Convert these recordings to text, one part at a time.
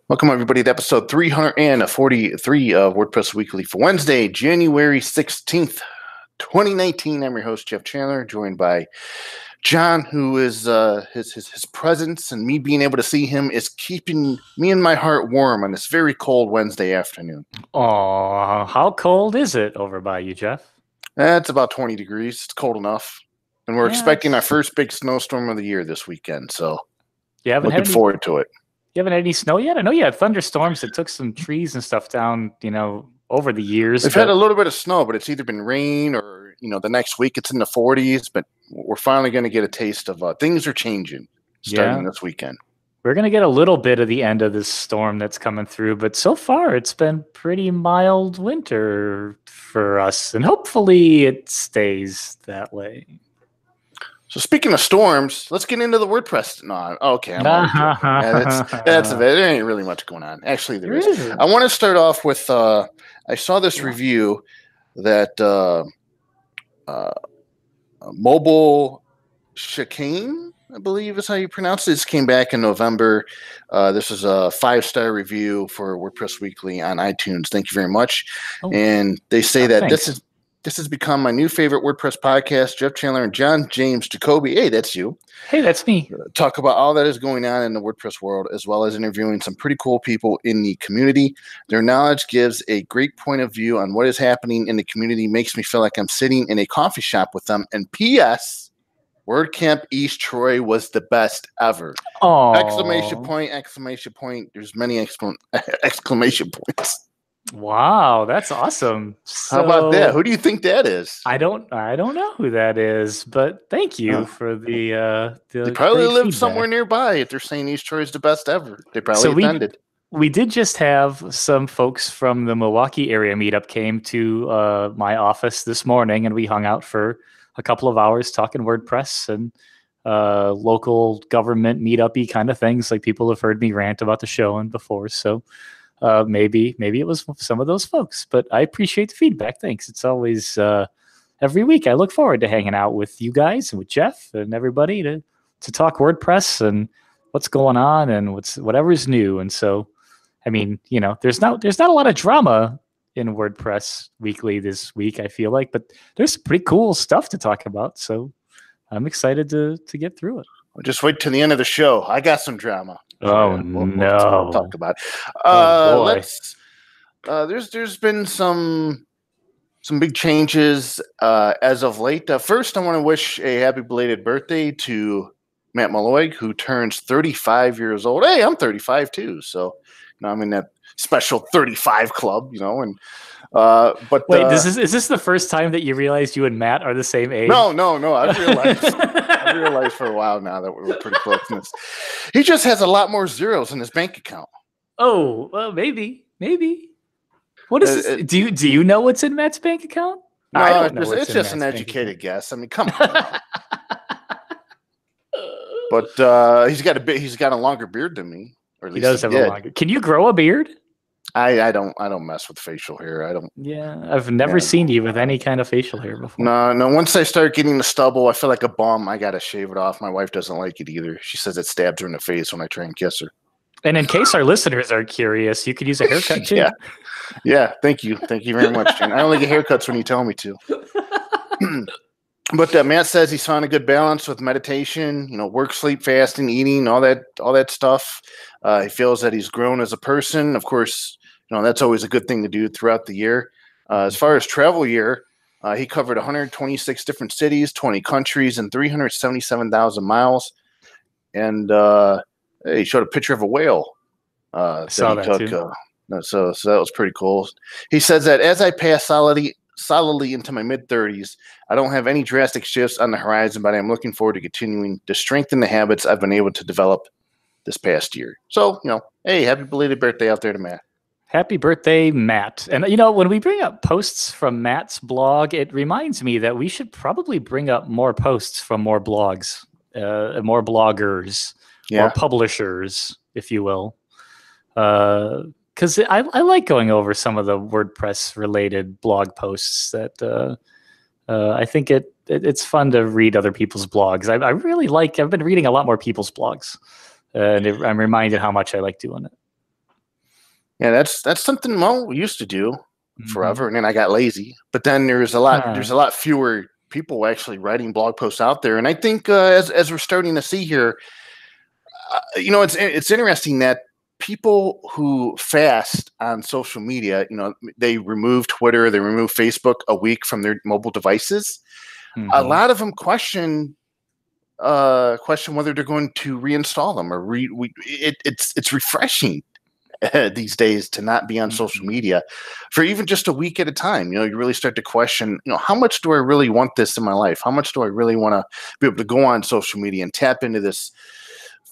Welcome, everybody, to episode 343 of WordPress Weekly for Wednesday, January 16th, 2019. I'm your host, Jeff Chandler, joined by John, who is his presence and me being able to see him is keeping me and my heart warm on this very cold Wednesday afternoon. Oh, how cold is it over by you, Jeff? It's about 20 degrees. It's cold enough. And we're expecting our first big snowstorm of the year this weekend, so looking forward to it. You haven't had any snow yet? I know you had thunderstorms that took some trees and stuff down, over the years. We've had a little bit of snow, but it's either been rain or, the next week it's in the 40s. But we're finally going to get a taste of things are changing starting this weekend. We're going to get a little bit of the end of this storm that's coming through. But so far, it's been pretty mild winter for us. And hopefully it stays that way. So speaking of storms, let's get into the WordPress. No, okay. That's a bit. There ain't really much going on. Actually, there is. I want to start off with, I saw this review that Mobile Chicane, I believe is how you pronounce it. This came back in November. This is a 5-star review for WordPress Weekly on iTunes. Thank you very much. Oh. And they say that thanks. This has become my new favorite WordPress podcast. Jeff Chandler and John James Jacoby. Hey, that's you. Hey, that's me. Talk about all that is going on in the WordPress world, as well as interviewing some pretty cool people in the community. Their knowledge gives a great point of view on what is happening in the community. Makes me feel like I'm sitting in a coffee shop with them. And P.S., WordCamp East Troy was the best ever. Oh! Exclamation point, exclamation point. There's many exclamation points. Wow, that's awesome. So, how about that? Who do you think that is? I don't know who that is, but thank you for the they probably live somewhere nearby if they're saying East Troy is the best ever. They probably attended. We did just have some folks from the Milwaukee area meetup came to my office this morning, and we hung out for a couple of hours talking WordPress and local government meetup-y kind of things. Like, people have heard me rant about the show and before, so maybe it was some of those folks, but I appreciate the feedback. Thanks. It's always every week. I look forward to hanging out with you guys and with Jeff and everybody to talk WordPress and what's going on and whatever's new. And so, I mean, there's not a lot of drama in WordPress Weekly this week, I feel like, but there's pretty cool stuff to talk about. So I'm excited to get through it. Well, just wait till the end of the show. I got some drama. We'll talk about. There's been some big changes as of late. First, I want to wish a happy belated birthday to Matt Malloy, who turns 35 years old. Hey, I'm 35 too, so I'm in that special 35 club, and but wait, is this the first time that you realized you and Matt are the same age? No. I've realized for a while now that we're pretty close. He just has a lot more zeros in his bank account. Oh, well, maybe. What is this? Do you know what's in Matt's bank account? No, it's just an educated guess. I mean, come on. But he's got a longer beard than me. Or at least he does have a longer. Can you grow a beard? I don't mess with facial hair. I don't. Yeah, I've never seen you with any kind of facial hair before. No. Once I start getting the stubble, I feel like a bum. I gotta shave it off. My wife doesn't like it either. She says it stabs her in the face when I try and kiss her. And in case our listeners are curious, you could use a haircut too. Yeah. Thank you very much, Jen. I only get haircuts when you tell me to. But Matt says he's found a good balance with meditation, work, sleep, fasting, eating, all that stuff. He feels that he's grown as a person. Of course, that's always a good thing to do throughout the year. As far as travel year, he covered 126 different cities, 20 countries, and 377,000 miles. And he showed a picture of a whale that he took. Too. So that was pretty cool. He says that as I pass solidly into my mid-30s, I don't have any drastic shifts on the horizon, but I'm looking forward to continuing to strengthen the habits I've been able to develop this past year. So, hey, happy belated birthday out there to Matt. Happy birthday, Matt. And, when we bring up posts from Matt's blog, it reminds me that we should probably bring up more posts from more blogs, more bloggers, more publishers, if you will. Because I like going over some of the WordPress-related blog posts that I think it's fun to read other people's blogs. I really I've been reading a lot more people's blogs, and I'm reminded how much I like doing it. Yeah, that's something we used to do forever, and then I got lazy. But then there's a lot fewer people actually writing blog posts out there, and I think as we're starting to see here, it's interesting that people who fast on social media, they remove Twitter, they remove Facebook a week from their mobile devices. A lot of them question whether they're going to reinstall them or it's refreshing these days to not be on social media for even just a week at a time. You really start to question, how much do I really want this in my life? How much do I really want to be able to go on social media and tap into this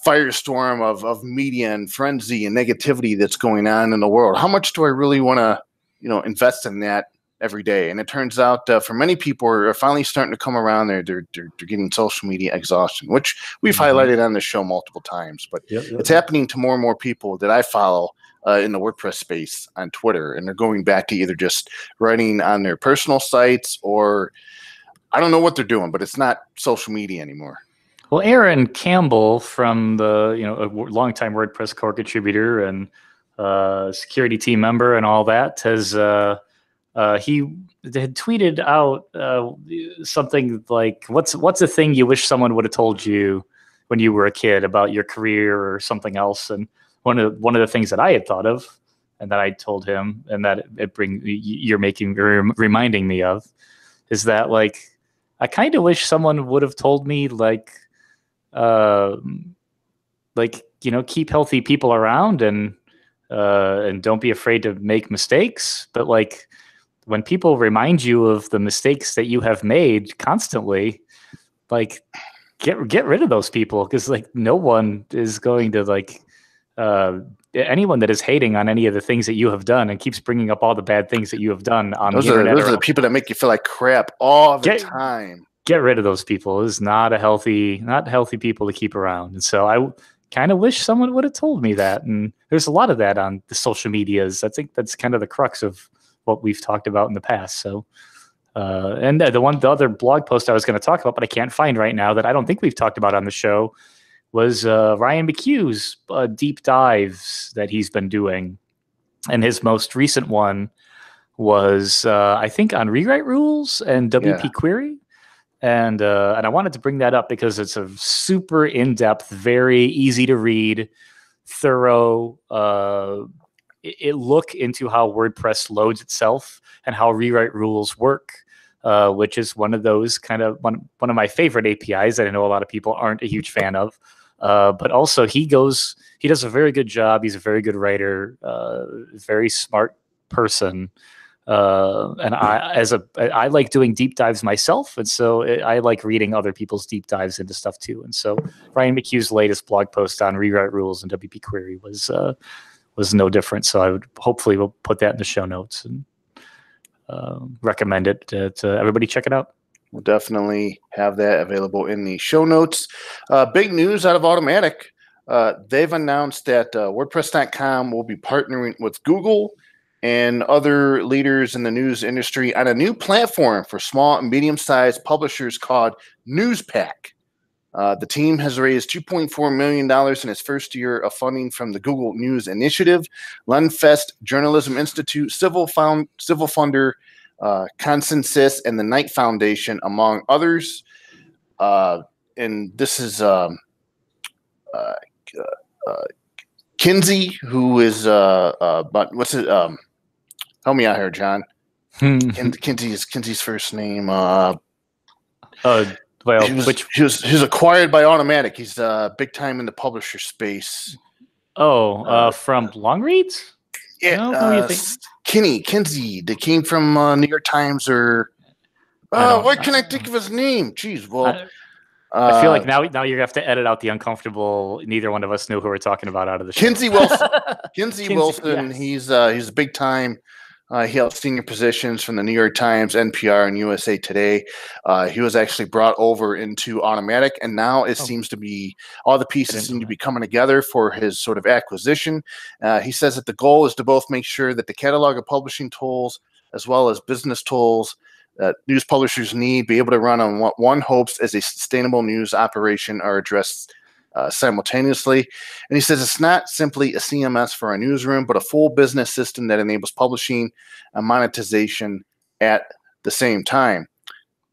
firestorm of media and frenzy and negativity that's going on in the world? How much do I really want to, invest in that every day? And it turns out for many people are finally starting to come around. They're getting social media exhaustion, which we've highlighted on the show multiple times. But it's happening to more and more people that I follow in the WordPress space on Twitter, and they're going back to either just writing on their personal sites or I don't know what they're doing, but it's not social media anymore. Well, Aaron Campbell from a longtime WordPress core contributor and security team member and all that has he had tweeted out something like, "What's the thing you wish someone would have told you when you were a kid about your career or something else?" And one of the things that I had thought of, and that I told him, and that you're reminding me of, is that I kind of wish someone would have told me keep healthy people around and don't be afraid to make mistakes. But when people remind you of the mistakes that you have made constantly, get rid of those people, because no one is going to anyone that is hating on any of the things that you have done and keeps bringing up all the bad things that you have done on the internet. Those are the people that make you feel like crap all the time. Get rid of those people. It's not healthy people to keep around. And so I kind of wish someone would have told me that. And there's a lot of that on the social medias. I think that's kind of the crux of what we've talked about in the past. So, and the other blog post I was going to talk about, but I can't find right now, that I don't think we've talked about on the show, was Ryan McHugh's deep dives that he's been doing. And his most recent one was, I think, on rewrite rules and WP Query. And I wanted to bring that up because it's a super in-depth, very easy to read, thorough look into how WordPress loads itself and how rewrite rules work, which is one of those one of my favorite APIs that I know a lot of people aren't a huge fan of. But also he does a very good job. He's a very good writer, very smart person. And I like doing deep dives myself, and so I like reading other people's deep dives into stuff too. And so Ryan McHugh's latest blog post on rewrite rules and WP Query was no different. So we'll put that in the show notes and recommend it to everybody. Check it out. We'll definitely have that available in the show notes. Big news out of Automattic. They've announced that WordPress.com will be partnering with Google and other leaders in the news industry on a new platform for small and medium-sized publishers called Newspack. The team has raised $2.4 million in its first year of funding from the Google News Initiative, Lenfest Journalism Institute, Civil Funder, Consensus, and the Knight Foundation, among others. And this is Kinsey, who is what's it? Help me out here, John. Kinsey's first name. He was acquired by Automattic. He's big time in the publisher space. From Longreads? Yeah, Kinsey. They came from New York Times or. Why can't I think of his name? Jeez, well. I feel like now you're gonna have to edit out the uncomfortable. Neither one of us know who we're talking about out of the show. Kinsey Wilson. Kinsey Wilson. Yes. He's big time. He held senior positions from the New York Times, NPR, and USA Today. He was actually brought over into Automattic, and now it seems to be all the pieces seem to be coming together for his sort of acquisition. He says that the goal is to both make sure that the catalog of publishing tools as well as business tools that news publishers need be able to run on what one hopes as a sustainable news operation are addressed simultaneously. And he says it's not simply a CMS for a newsroom, but a full business system that enables publishing and monetization at the same time.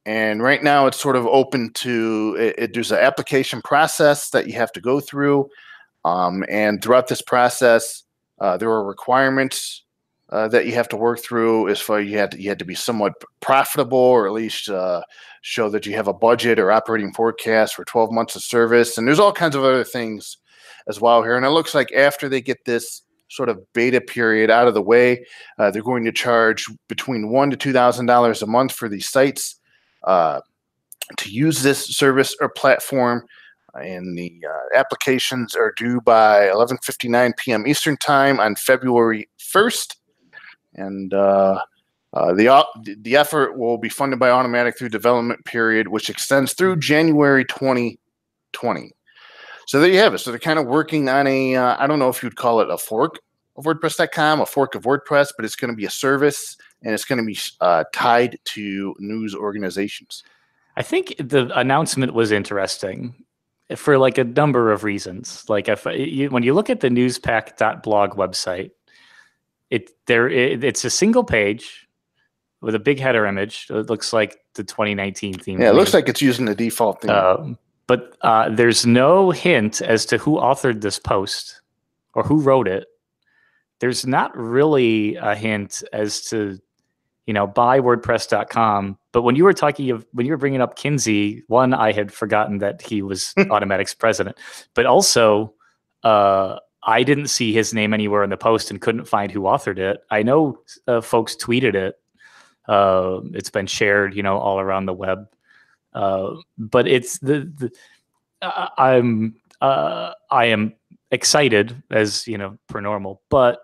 And right now it's sort of open to there's an application process that you have to go through. And throughout this process, there are requirements that you have to work through. As far you had to be somewhat profitable, or at least show that you have a budget or operating forecast for 12 months of service. And there's all kinds of other things as well here. And it looks like after they get this sort of beta period out of the way, they're going to charge between $1,000 to $2,000 a month for these sites to use this service or platform. And the applications are due by 11:59 p.m. Eastern Time on February 1st. And the effort will be funded by Automattic through development period, which extends through January 2020. So there you have it. So they're kind of working on a, I don't know if you'd call it a fork of WordPress.com, a fork of WordPress, but it's going to be a service, and it's going to be tied to news organizations. I think the announcement was interesting for like a number of reasons. Like when you look at the newspack.blog website, it's a single page with a big header image. It looks like the 2019 theme. Yeah, it looks like it's using the default theme. But there's no hint as to who authored this post or who wrote it. There's not really a hint as to, buy WordPress.com. But when you were bringing up Kinsey, one, I had forgotten that he was Automattic's president, but also I didn't see his name anywhere in the post and couldn't find who authored it. I know folks tweeted it. It's been shared, all around the web. But it's I am excited as, per normal, but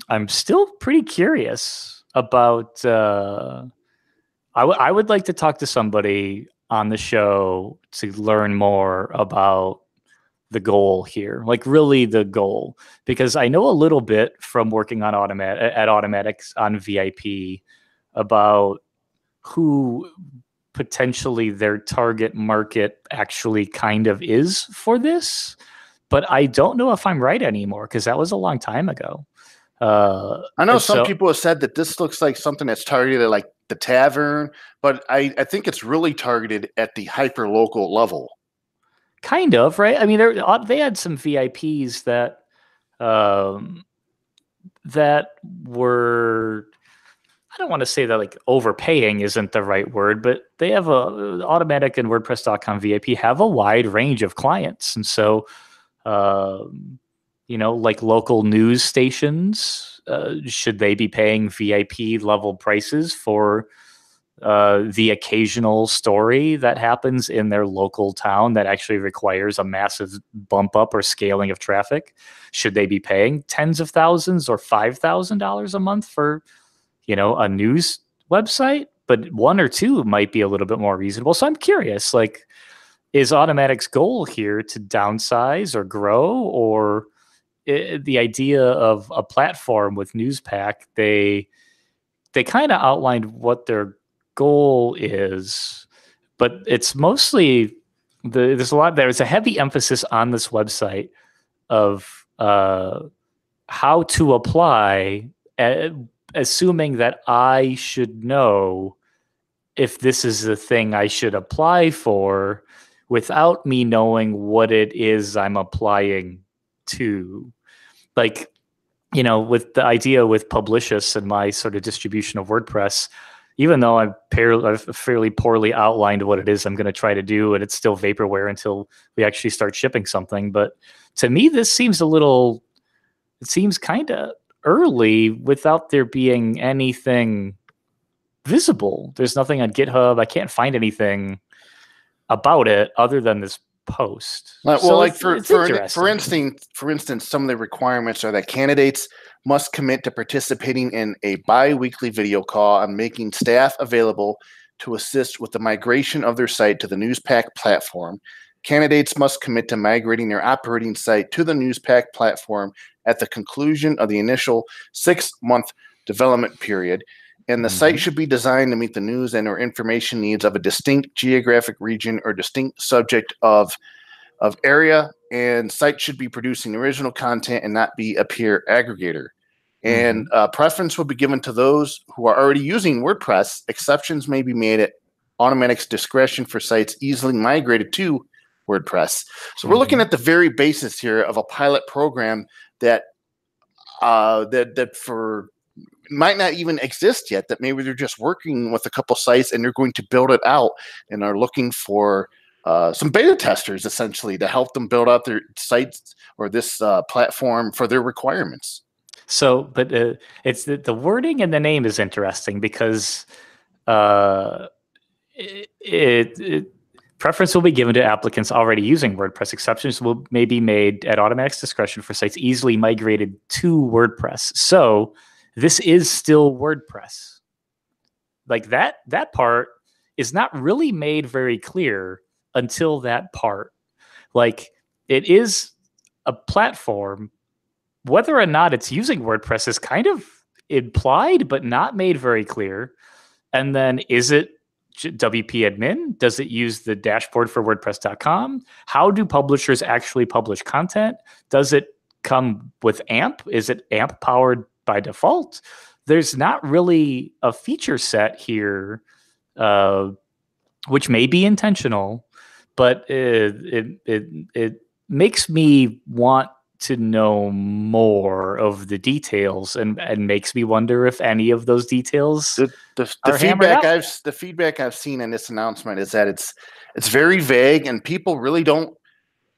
I'm still pretty curious about, I would like to talk to somebody on the show to learn more about the goal here, like really the goal, because I know a little bit from working on Automattic on VIP about who potentially their target market actually kind of is for this, but I don't know if I'm right anymore because that was a long time ago. I know some people have said that this looks like something that's targeted at like the tavern, but I think it's really targeted at the hyper local level. Kind of, right? I mean, they had some VIPs that were, I don't want to say that like overpaying isn't the right word, but they have Automattic and WordPress.com VIP have a wide range of clients. And so, like local news stations, should they be paying VIP level prices for the occasional story that happens in their local town that actually requires a massive bump up or scaling of traffic? Should they be paying tens of thousands or $5,000 a month for, a news website? But one or two might be a little bit more reasonable. So I'm curious, like, is Automattic's goal here to downsize or grow, or the idea of a platform with Newspack? They kind of outlined what their goal is, but it's mostly there's a heavy emphasis on this website of how to apply, assuming that I should know if this is the thing I should apply for without me knowing what it is I'm applying to. Like, with the idea with Publicious and my sort of distribution of WordPress, even though I've fairly poorly outlined what it is I'm going to try to do, and it's still vaporware until we actually start shipping something. But to me, this seems kind of early without there being anything visible. There's nothing on GitHub. I can't find anything about it other than this post. Well, so like for instance, some of the requirements are that candidates must commit to participating in a bi-weekly video call and making staff available to assist with the migration of their site to the Newspack platform. Candidates must commit to migrating their operating site to the Newspack platform at the conclusion of the initial 6-month development period. and the site should be designed to meet the news and or information needs of a distinct geographic region or distinct subject of area, and site should be producing original content and not be a peer aggregator. And preference will be given to those who are already using WordPress. Exceptions may be made at Automattic's discretion for sites easily migrated to WordPress. So we're looking at the very basis here of a pilot program that for might not even exist yet, that maybe they're just working with a couple sites and they're going to build it out and are looking for some beta testers essentially to help them build out their sites or this platform for their requirements. So, but it's the wording in the name is interesting because preference will be given to applicants already using WordPress. Exceptions may be made at Automattic's discretion for sites easily migrated to WordPress. So this is still WordPress. Like that part is not really made very clear until that part. Like, it is a platform. Whether or not it's using WordPress is kind of implied, but not made very clear. And then, is it WP admin? Does it use the dashboard for WordPress.com? How do publishers actually publish content? Does it come with AMP? Is it AMP powered by default? There's not really a feature set here, which may be intentional, but it makes me want to know more of the details, and makes me wonder if any of those details the feedback I've seen in this announcement is that it's very vague, and people really don't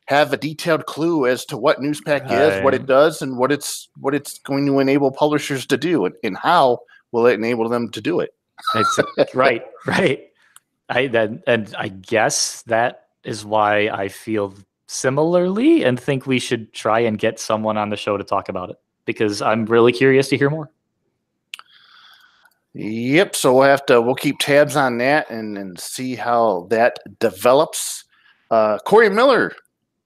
have a detailed clue as to what Newspack is, what it does, and what it's going to enable publishers to do, and how will it enable them to do it. Right. I guess that is why I feel similarly and think we should try and get someone on the show to talk about it, because I'm really curious to hear more. Yep. So we'll keep tabs on that and see how that develops. Corey Miller,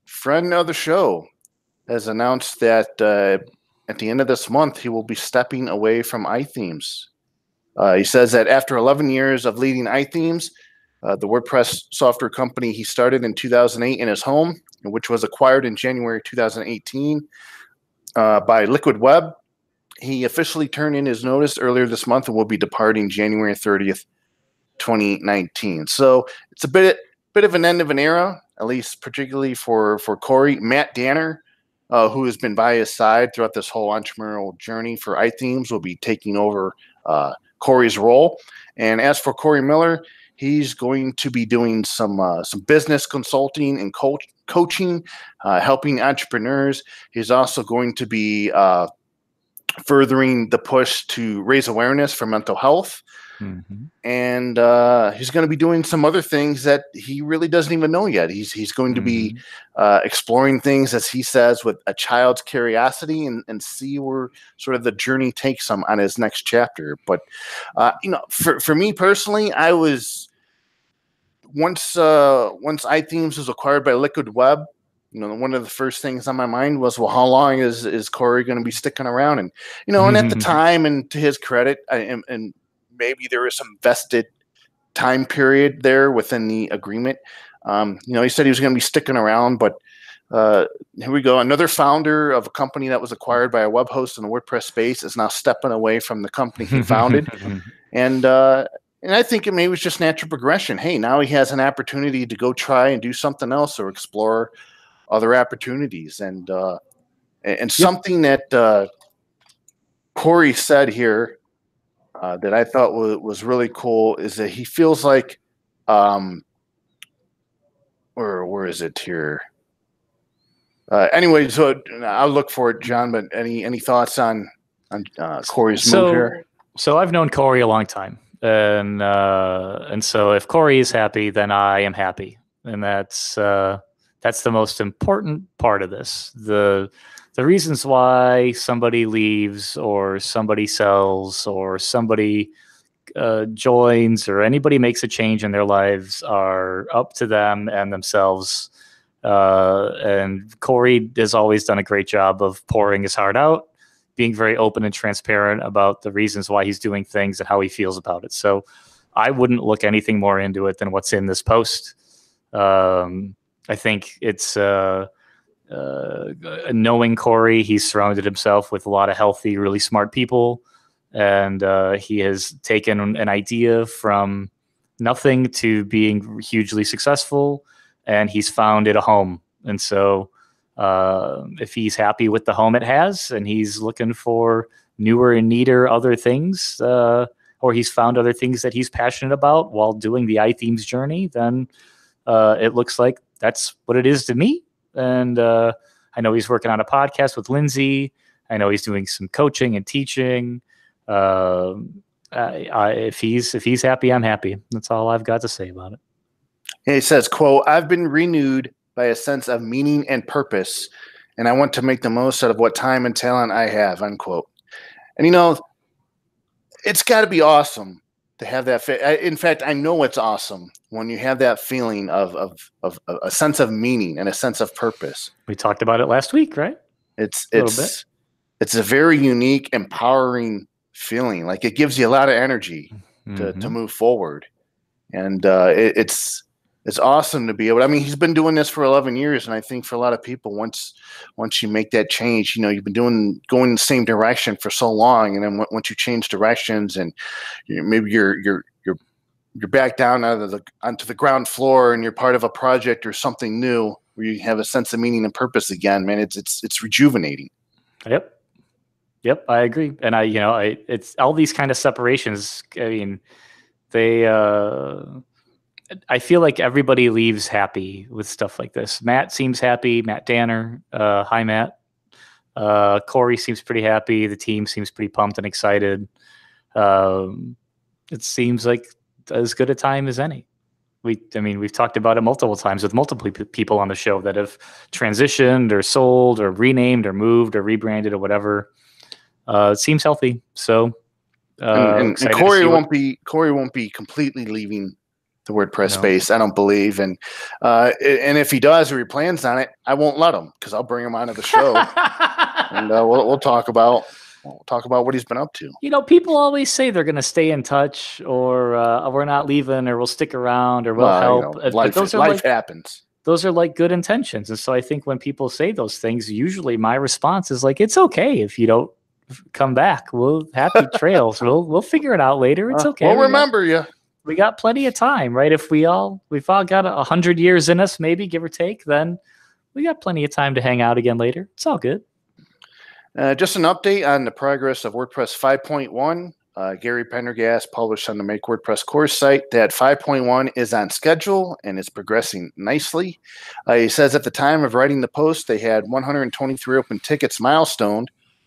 friend of the show, has announced that at the end of this month, he will be stepping away from iThemes. He says that after 11 years of leading iThemes, the WordPress software company he started in 2008 in his home, which was acquired in January 2018 by Liquid Web, he officially turned in his notice earlier this month and will be departing January 30th, 2019. So it's a bit of an end of an era, at least particularly for Corey. Matt Danner, who has been by his side throughout this whole entrepreneurial journey for iThemes, will be taking over Corey's role. And as for Corey Miller, he's going to be doing some business consulting and coaching, helping entrepreneurs. He's also going to be furthering the push to raise awareness for mental health. And he's going to be doing some other things that he really doesn't even know yet. He's going to be exploring things, as he says, with a child's curiosity, and see where sort of the journey takes him on his next chapter. But for me personally, I was once iThemes was acquired by Liquid Web, one of the first things on my mind was, well, how long is Corey going to be sticking around? And and at the time, and to his credit, and maybe there was some vested time period there within the agreement. He said he was going to be sticking around, but here we go. Another founder of a company that was acquired by a web host in the WordPress space is now stepping away from the company he founded. And I think it maybe was just natural progression. Hey, now he has an opportunity to go try and do something else or explore other opportunities. And something that Corey said here that I thought was really cool is that he feels like, where is it here? Anyway, so I'll look for it, John. But any thoughts on Corey's move here? So I've known Corey a long time, and so if Corey is happy, then I am happy, and that's the most important part of this. The reasons why somebody leaves or somebody sells or somebody joins or anybody makes a change in their lives are up to them and themselves. And Corey has always done a great job of pouring his heart out, being very open and transparent about the reasons why he's doing things and how he feels about it. So I wouldn't look anything more into it than what's in this post. I think it's knowing Corey, he's surrounded himself with a lot of healthy, really smart people. And he has taken an idea from nothing to being hugely successful, and he's found it a home. And so if he's happy with the home it has and he's looking for newer and neater other things, or he's found other things that he's passionate about while doing the iThemes journey, then it looks like that's what it is to me. And I know he's working on a podcast with Lindsay. I know he's doing some coaching and teaching. If he's happy, I'm happy. That's all I've got to say about it. And he says, quote, "I've been renewed by a sense of meaning and purpose, and I want to make the most out of what time and talent I have," unquote. And, you know, it's got to be awesome to have that. In fact, I know it's awesome when you have that feeling of a sense of meaning and a sense of purpose. We talked about it last week, right? It's a very unique, empowering feeling. Like, it gives you a lot of energy to move forward. And it's awesome to be able. I mean, he's been doing this for 11 years, and I think for a lot of people, once you make that change, you know, you've been going the same direction for so long, and then once you change directions, and maybe you're back down onto the ground floor, and you're part of a project or something new where you have a sense of meaning and purpose again. Man, it's rejuvenating. Yep, I agree. And it's all these kind of separations. I mean, I feel like everybody leaves happy with stuff like this. Matt seems happy. Matt Danner. Hi, Matt. Corey seems pretty happy. The team seems pretty pumped and excited. It seems like as good a time as any. We've talked about it multiple times with multiple people on the show that have transitioned or sold or renamed or moved or rebranded or whatever. It seems healthy. So, and Corey won't be completely leaving the WordPress space, I don't believe. And if he does or he plans on it, I won't let him, because I'll bring him onto the show and we'll talk about what he's been up to. You know, people always say they're going to stay in touch, or we're not leaving, or we'll stick around, or we'll help. You know, life happens. Those are like good intentions. And so I think when people say those things, usually my response is like, it's okay if you don't come back. We'll happy trails. We'll figure it out later. It's okay. We'll remember you. We got plenty of time, right? If we've all got 100 years in us, maybe, give or take, then we got plenty of time to hang out again later. It's all good. Just an update on the progress of WordPress 5.1. Gary Pendergast published on the Make WordPress course site that 5.1 is on schedule and is progressing nicely. He says at the time of writing the post, they had 123 open tickets milestone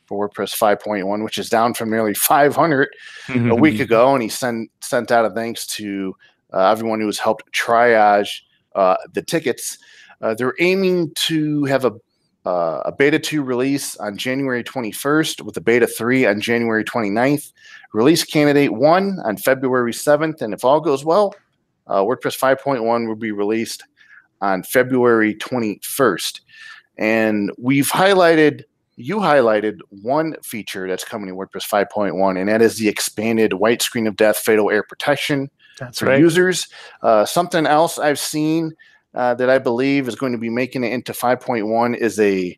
for WordPress 5.1, which is down from nearly 500 a week ago. And he sent out a thanks to everyone who has helped triage the tickets. They're aiming to have a beta 2 release on January 21st with a beta 3 on January 29th. Release candidate 1 on February 7th. And if all goes well, WordPress 5.1 will be released on February 21st. And you highlighted one feature that's coming in WordPress 5.1, and that is the expanded white screen of death fatal error protection for users. Something else I've seen that I believe is going to be making it into 5.1 is a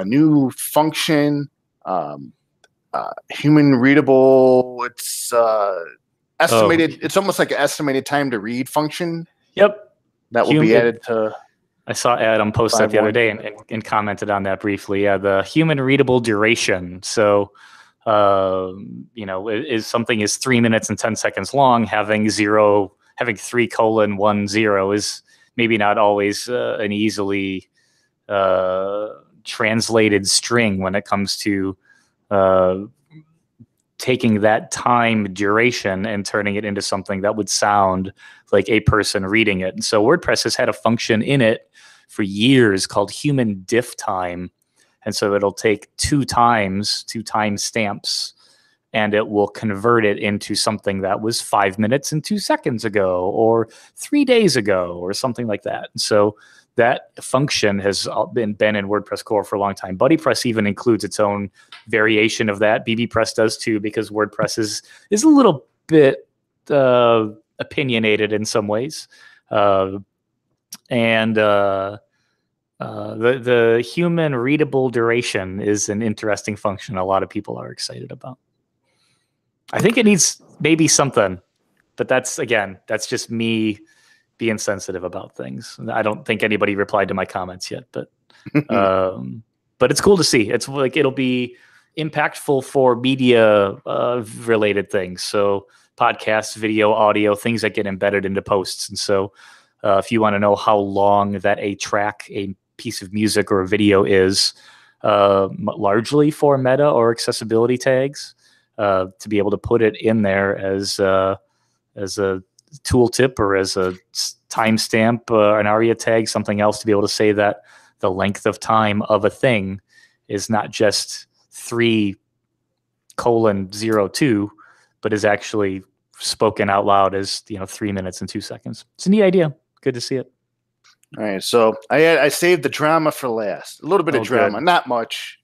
new function, human readable. It's estimated. It's almost like an estimated time to read function. Yep, that will be added to. I saw Adam post that the other day and commented on that briefly. Yeah, the human readable duration. So, is something is 3 minutes and 10 seconds long, having 3:10 is maybe not always an easily translated string when it comes to taking that time duration and turning it into something that would sound like a person reading it. And so WordPress has had a function in it for years called human diff time. And so it'll take two time stamps, and it will convert it into something that was 5 minutes and 2 seconds ago, or 3 days ago, or something like that. And so that function has been in WordPress core for a long time. BuddyPress even includes its own variation of that. bbPress does too, because WordPress is a little bit opinionated in some ways. The human readable duration is an interesting function a lot of people are excited about. I think it needs maybe something, but that's just me being sensitive about things. I don't think anybody replied to my comments yet, but it's cool to see. It's like it'll be impactful for media related things. So podcasts, video, audio, things that get embedded into posts. And so if you want to know how long that a piece of music or a video is, largely for meta or accessibility tags, to be able to put it in there as a tooltip or as a timestamp, an ARIA tag, something else, to be able to say that the length of time of a thing is not just 3:02, but is actually spoken out loud as 3 minutes and 2 seconds. It's a neat idea. Good to see it. All right, so I saved the drama for last. A little bit of drama, good. Not much.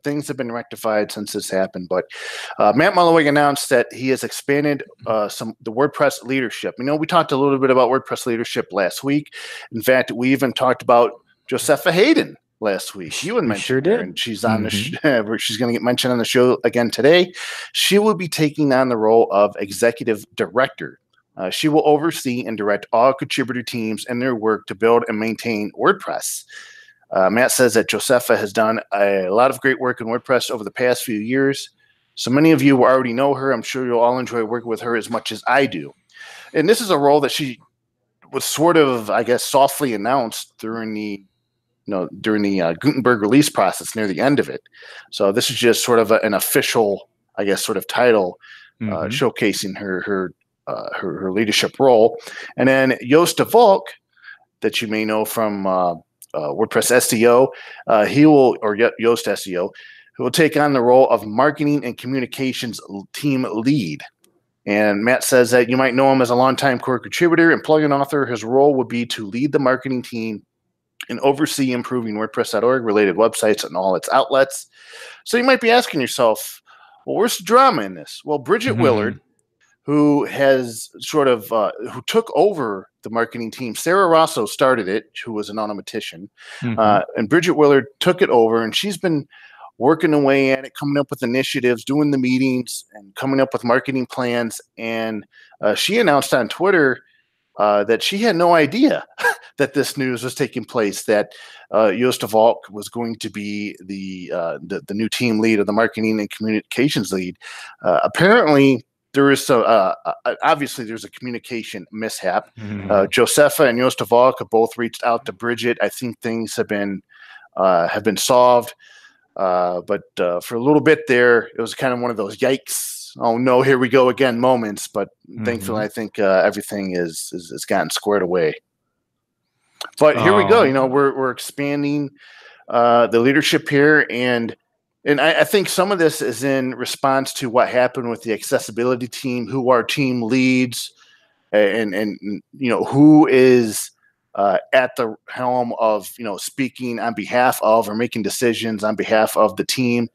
Things have been rectified since this happened, but Matt Mullenweg announced that he has expanded the WordPress leadership. We talked a little bit about WordPress leadership last week. In fact, we even talked about Josepha Hayden last week. You mentioned sure did. her, and she's on the she's going to get mentioned on the show again today. She will be taking on the role of executive director. She will oversee and direct all contributor teams and their work to build and maintain WordPress. Matt says that Josepha has done a lot of great work in WordPress over the past few years. So many of you already know her. I'm sure you'll all enjoy working with her as much as I do. And this is a role that she was sort of, I guess, softly announced during the Gutenberg release process near the end of it. So this is just sort of an official, I guess, sort of title showcasing her leadership role. And then Joost de Valk, that you may know from WordPress SEO, Yoast SEO, who will take on the role of marketing and communications team lead. And Matt says that you might know him as a longtime core contributor and plugin author. His role would be to lead the marketing team and oversee improving WordPress.org related websites and all its outlets. So you might be asking yourself, well, where's the drama in this? Well, Bridget Willard, who has who took over the marketing team. Sarah Rosso started it, who was an automatician, and Bridget Willard took it over, and she's been working away at it, coming up with initiatives, doing the meetings, and coming up with marketing plans. And she announced on Twitter that she had no idea that this news was taking place, that Joost de Valk was going to be the new team lead, or the marketing and communications lead. Apparently, there is obviously there's a communication mishap. Josepha and Joost de Valk have both reached out to Bridget. I think things have been solved, but for a little bit there, it was kind of one of those yikes, oh no, here we go again moments. But thankfully, I think everything is gotten squared away. But here we go. We're expanding the leadership here, and I think some of this is in response to what happened with the accessibility team, who are team leads, and who is at the helm of speaking on behalf of, or making decisions on behalf of, the team.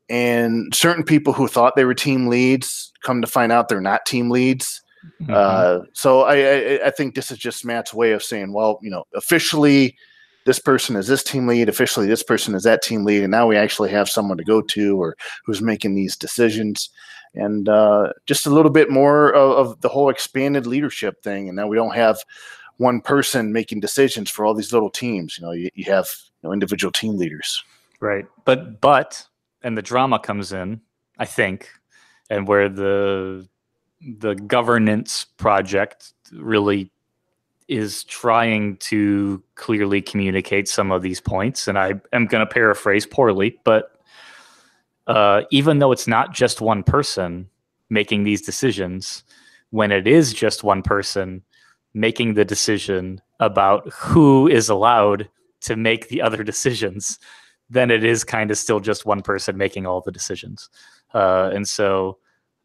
And certain people who thought they were team leads come to find out they're not team leads. So I think this is just Matt's way of saying, well, officially, this person is this team lead, officially this person is that team lead, and now we actually have someone to go to, or who's making these decisions. And just a little bit more of the whole expanded leadership thing. And now we don't have one person making decisions for all these little teams. You have individual team leaders. Right. But and the drama comes in, I think, and where the governance project really is trying to clearly communicate some of these points. And I am going to paraphrase poorly, but even though it's not just one person making these decisions, when it is just one person making the decision about who is allowed to make the other decisions, then it is kind of still just one person making all the decisions. And so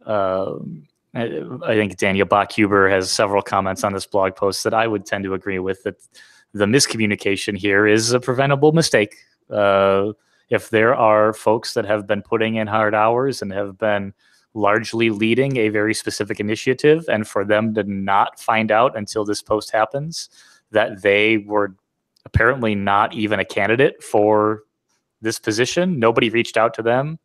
I think Daniel Bachhuber has several comments on this blog post that I would tend to agree with, that the miscommunication here is a preventable mistake. If there are folks that have been putting in hard hours and have been largely leading a very specific initiative, and for them to not find out until this post happens that they were apparently not even a candidate for this position, nobody reached out to them.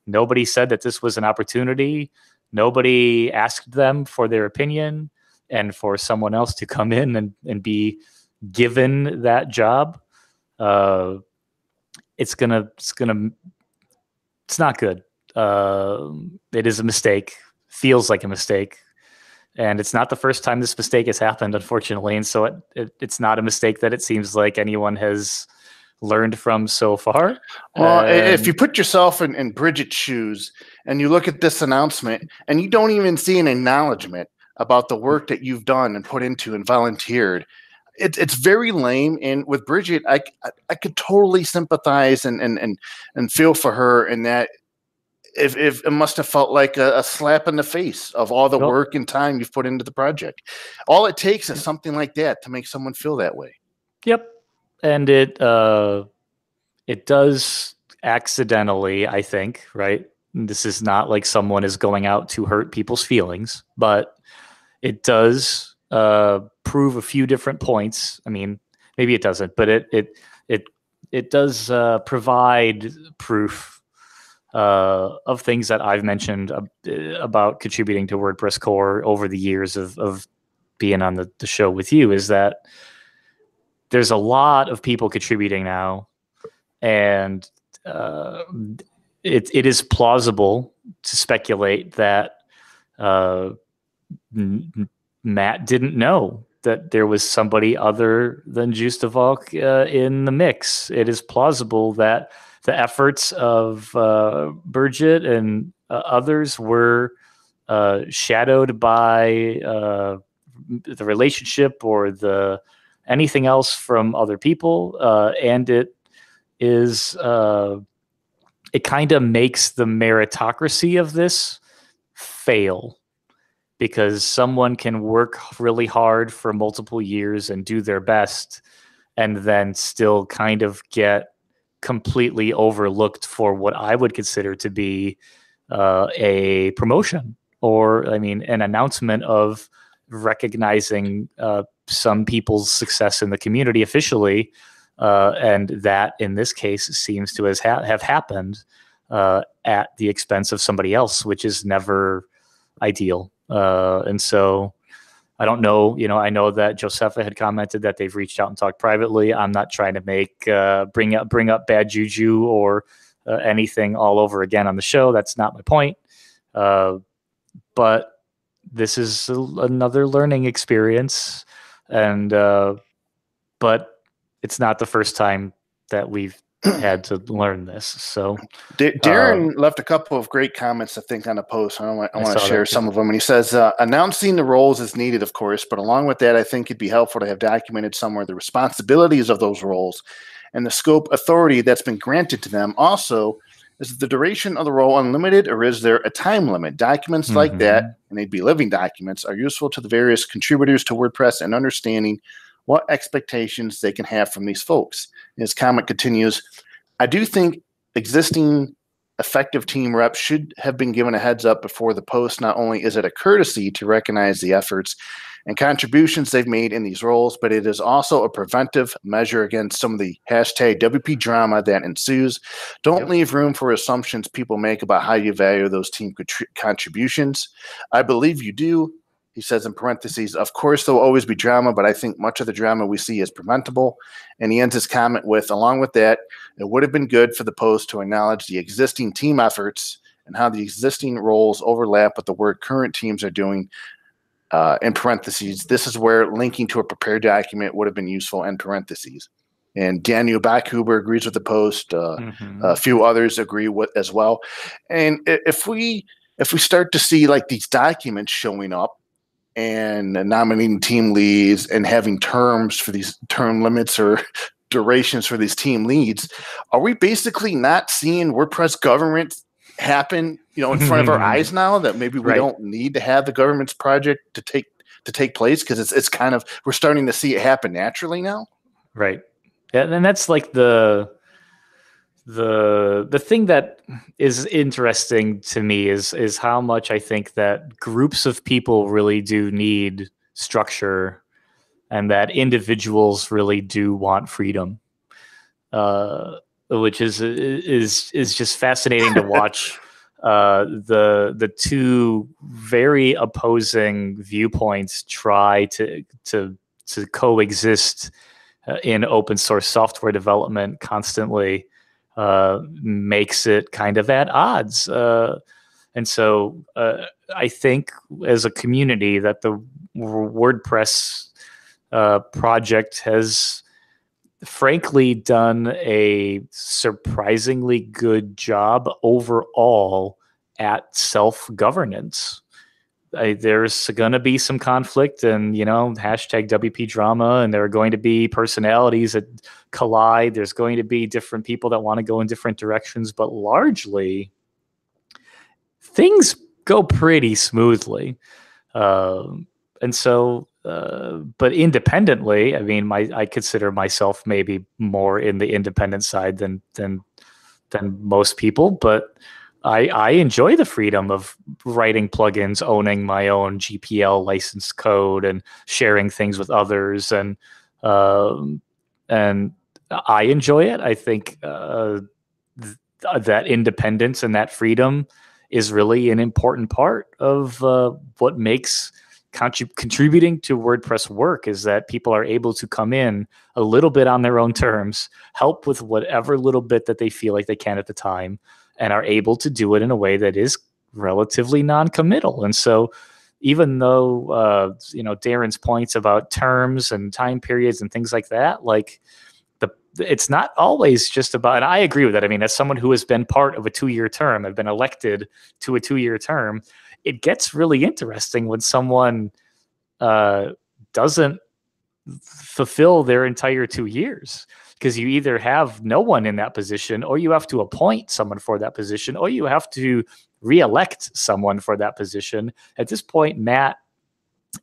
Nobody said that this was an opportunity. Nobody asked them for their opinion, and for someone else to come in and be given that job, it's not good. It is a mistake, feels like a mistake. And it's not the first time this mistake has happened, unfortunately. And so it's not a mistake that it seems like anyone has learned from so far. Well, if you put yourself in Bridget's shoes and you look at this announcement and you don't even see an acknowledgement about the work that you've done and put into and volunteered, it's very lame. And with Bridget, I could totally sympathize and feel for her in that. If it must have felt like a slap in the face of all the work and time you've put into the project. All it takes is something like that to make someone feel that way. Yep. And it does accidentally, I think, right? This is not like someone is going out to hurt people's feelings, but it does prove a few different points. I mean, maybe it doesn't, but it does provide proof of things that I've mentioned about contributing to WordPress core over the years of being on the show with you, is that there's a lot of people contributing now, and it is plausible to speculate that Matt didn't know that there was somebody other than Justavalk in the mix. It is plausible that the efforts of Bridget and others were shadowed by the relationship or anything else from other people, and it kind of makes the meritocracy of this fail, because someone can work really hard for multiple years and do their best, and then still kind of get completely overlooked for what I would consider to be a promotion, or an announcement of recognizing some people's success in the community officially, and that in this case seems to have happened at the expense of somebody else, which is never ideal. And so I don't know, I know that Josepha had commented that they've reached out and talked privately. I'm not trying to bring up bad juju or anything all over again on the show. That's not my point. But this is another learning experience, and but it's not the first time that we've had to learn this. So Darren left a couple of great comments, I think, on a post. I want to share some of them. And he says, announcing the roles is needed, of course, but along with that, I think it'd be helpful to have documented somewhere the responsibilities of those roles and the scope authority that's been granted to them. Also, is the duration of the role unlimited, or is there a time limit? Documents like that, and they'd be living documents, are useful to the various contributors to WordPress and understanding what expectations they can have from these folks. His comment continues, I do think existing effective team reps should have been given a heads up before the post. Not only is it a courtesy to recognize the efforts and contributions they've made in these roles, but it is also a preventive measure against some of the hashtag WP drama that ensues. Don't leave room for assumptions people make about how you value those team contributions. I believe you do. He says in parentheses, of course, there'll always be drama, but I think much of the drama we see is preventable. And he ends his comment with, along with that, it would have been good for the post to acknowledge the existing team efforts and how the existing roles overlap with the work current teams are doing. In parentheses, this is where linking to a prepared document would have been useful, in parentheses. And Daniel Backhuber agrees with the post. A few others agree with as well. And if we start to see like these documents showing up, and nominating team leads and having terms for these term limits or durations for these team leads, are we basically not seeing WordPress government happen, in front of our eyes now, that maybe we don't need to have the government's project to take place, because it's kind of, we're starting to see it happen naturally now? Right. Yeah, and that's like the thing that is interesting to me is how much I think that groups of people really do need structure, and that individuals really do want freedom, which is just fascinating to watch. The two very opposing viewpoints try to coexist in open source software development constantly, makes it kind of at odds. And so I think as a community that the WordPress project has frankly done a surprisingly good job overall at self-governance. There's going to be some conflict and, hashtag WP drama, and there are going to be personalities that collide. There's going to be different people that want to go in different directions, but largely things go pretty smoothly. And so, but independently, I mean, I consider myself maybe more in the independent side than most people, but I enjoy the freedom of writing plugins, owning my own GPL licensed code, and sharing things with others, and I enjoy it. I think that independence and that freedom is really an important part of what makes contributing to WordPress work, is that people are able to come in a little bit on their own terms, help with whatever little bit that they feel like they can at the time, and are able to do it in a way that is relatively non-committal. And so even though, Darren's points about terms and time periods and things like that, like it's not always just about, and I agree with that. I mean, as someone who has been part of a 2-year term, I've been elected to a 2-year term, it gets really interesting when someone doesn't fulfill their entire 2 years, because you either have no one in that position, or you have to appoint someone for that position, or you have to re-elect someone for that position. At this point, Matt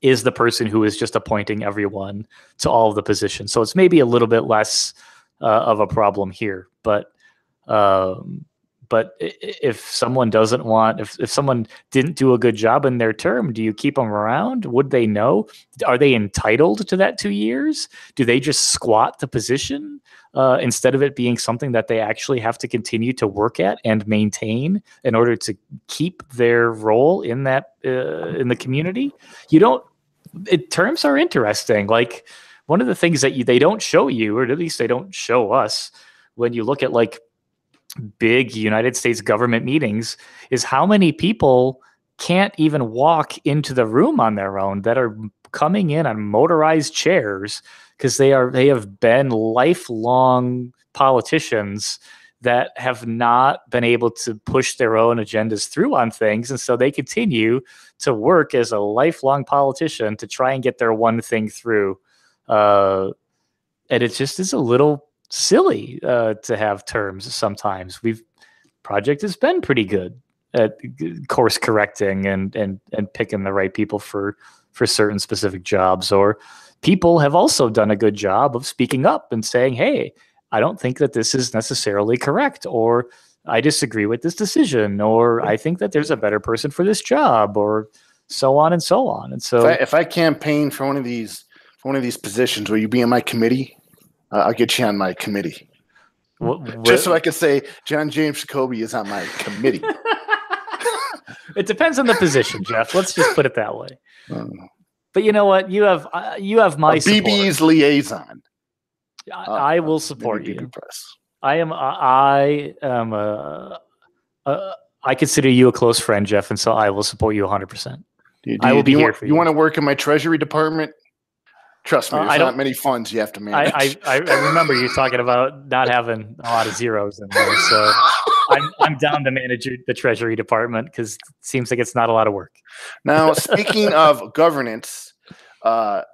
is the person who is just appointing everyone to all of the positions. So it's maybe a little bit less of a problem here, but if someone doesn't want, if someone didn't do a good job in their term, do you keep them around? Would they know? Are they entitled to that 2 years? Do they just squat the position instead of it being something that they actually have to continue to work at and maintain in order to keep their role in that in the community? Terms are interesting. Like, one of the things that they don't show you, or at least they don't show us, when you look at like big United States government meetings, is how many people can't even walk into the room on their own, that are coming in on motorized chairs because they have been lifelong politicians that have not been able to push their own agendas through on things. And so they continue to work as a lifelong politician to try and get their one thing through. And it just is a little silly to have terms sometimes. Project has been pretty good at course correcting and picking the right people for certain specific jobs, or people have also done a good job of speaking up and saying, hey, I don't think that this is necessarily correct, or I disagree with this decision, or I think that there's a better person for this job, or so on and so on. And so if I campaign for one of these positions, will you be in my committee? I'll get you on my committee. Just so I can say John James Jacoby is on my committee. It depends on the position, Jeff. Let's just put it that way. But you know what? You have my support. BB's liaison. I will support you. Press. I consider you a close friend, Jeff, and so I will support you 100%. I will be here for you. You want to work in my treasury department? Trust me, there's not many funds you have to manage. I remember you talking about not having a lot of zeros in there, so I'm down to manage the treasury department, because it seems like it's not a lot of work. Now, speaking of governance, I've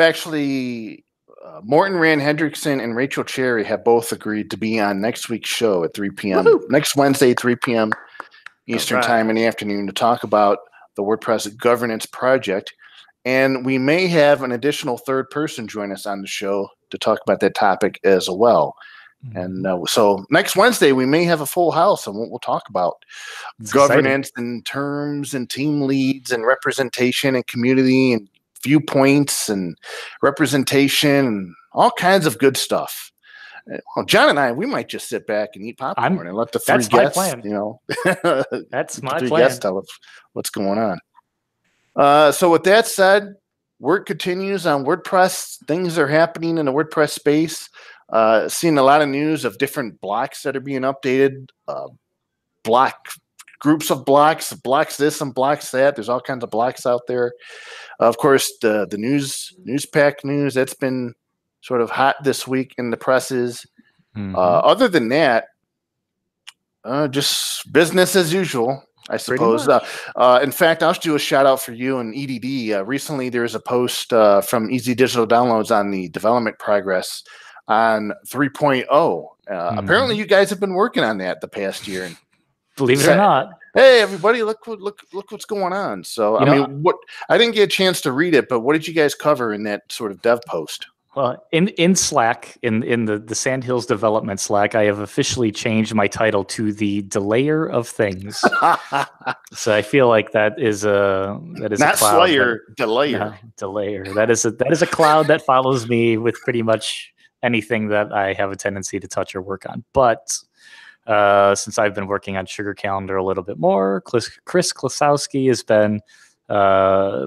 actually Morten Rand Hendrickson and Rachel Cherry have both agreed to be on next week's show at 3 p.m. Woo-hoo. Next Wednesday, 3 p.m. Eastern time in the afternoon, to talk about the WordPress governance project. And we may have an additional third person join us on the show to talk about that topic as well. And so next Wednesday, we may have a full house, and we'll talk about governance and terms and team leads and representation and community and viewpoints and representation and all kinds of good stuff. Well, John and I, we might just sit back and eat popcorn and let the three guests, that's my three plan. guests tell us what's going on. So with that said, work continues on WordPress. Things are happening in the WordPress space. Seeing a lot of news of different blocks that are being updated, groups of blocks this and blocks that. There's all kinds of blocks out there. Of course, the Newspack news, that's been sort of hot this week in the presses. Other than that, just business as usual, I suppose. In fact, I'll do a shout out for you and EDD. Recently, there was a post from Easy Digital Downloads on the development progress on 3.0. Apparently, you guys have been working on that the past year. Believe it or not. Hey, everybody! Look what's going on. So, I didn't get a chance to read it, but what did you guys cover in that sort of dev post? Well, in Slack, in the Sandhills development Slack, I have officially changed my title to the Delayer of Things. So I feel like that is not a cloud. Slayer, Delayer. No, Delayer. That is a cloud that follows me with pretty much anything that I have a tendency to touch or work on. But since I've been working on Sugar Calendar a little bit more, Chris Klosowski has been